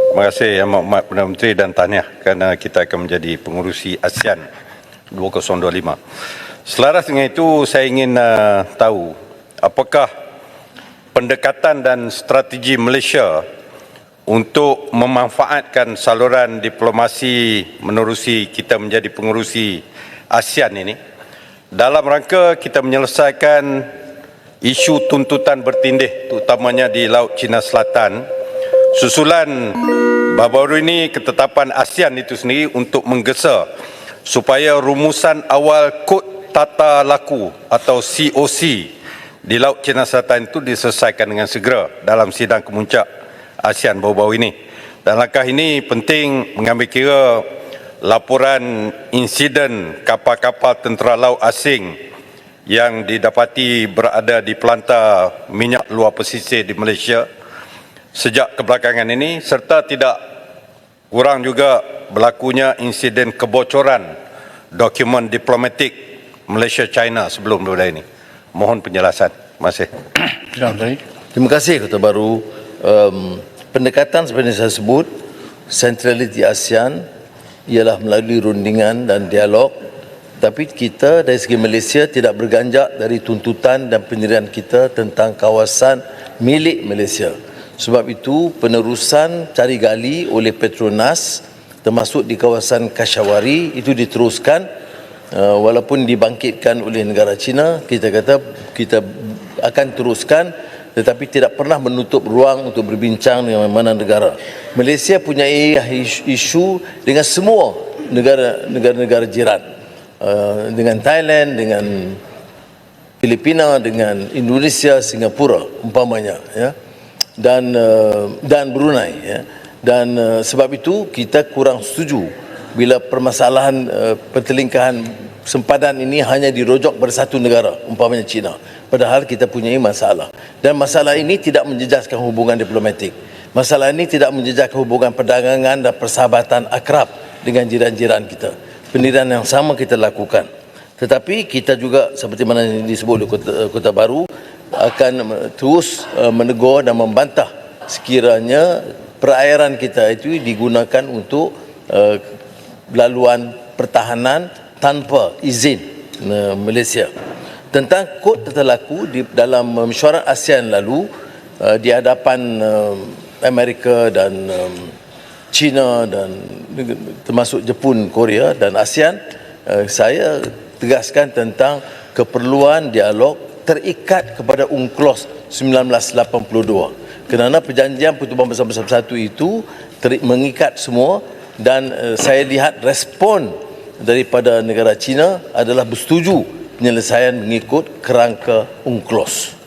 Terima kasih Yang Amat Perdana Menteri dan tahniah kerana kita akan menjadi pengurusi ASEAN 2025. Selaras dengan itu, saya ingin tahu apakah pendekatan dan strategi Malaysia untuk memanfaatkan saluran diplomasi menerusi kita menjadi pengurusi ASEAN ini dalam rangka kita menyelesaikan isu tuntutan bertindih terutamanya di Laut Cina Selatan susulan baru-baru ini ketetapan ASEAN itu sendiri untuk menggesa supaya rumusan awal Kod Tata Laku atau COC di Laut Cina Selatan itu diselesaikan dengan segera dalam sidang kemuncak ASEAN baru-baru ini. Dan langkah ini penting mengambil kira laporan insiden kapal-kapal tentera laut asing yang didapati berada di pelantar minyak luar pesisir di Malaysia sejak kebelakangan ini, serta tidak kurang juga berlakunya insiden kebocoran dokumen diplomatik Malaysia-China sebelum daripada ini. Mohon penjelasan. Terima kasih. Terima kasih Ketua Baru. Pendekatan seperti saya sebut, sentraliti ASEAN ialah melalui rundingan dan dialog, tapi kita dari segi Malaysia tidak berganjak dari tuntutan dan pendirian kita tentang kawasan milik Malaysia. Sebab itu penerusan cari gali oleh Petronas termasuk di kawasan Kashawari itu diteruskan, walaupun dibangkitkan oleh negara China, kita kata kita akan teruskan, tetapi tidak pernah menutup ruang untuk berbincang dengan mana negara. Malaysia punya isu dengan semua negara-negara jiran, dengan Thailand, dengan Filipina, dengan Indonesia, Singapura umpamanya, ya, dan Brunei, ya. Dan sebab itu kita kurang setuju bila permasalahan pertelingkahan sempadan ini hanya dirojok pada satu negara, umpamanya China, padahal kita punya masalah. Dan masalah ini tidak menjejaskan hubungan diplomatik. Masalah ini tidak menjejaskan hubungan perdagangan dan persahabatan akrab dengan jiran-jiran kita. Pendirian yang sama kita lakukan. Tetapi kita juga seperti mana disebut oleh Kota Baru akan terus menegur dan membantah sekiranya perairan kita itu digunakan untuk laluan pertahanan tanpa izin Malaysia. Tentang Kod Tata Laku dalam mesyuarat ASEAN lalu di hadapan Amerika dan China dan termasuk Jepun, Korea dan ASEAN, saya tegaskan tentang keperluan dialog terikat kepada UNCLOS 1982. Kerana perjanjian Pertubuhan Bersama Bersatu itu mengikat semua, dan saya lihat respon daripada negara China adalah bersetuju penyelesaian mengikut kerangka UNCLOS.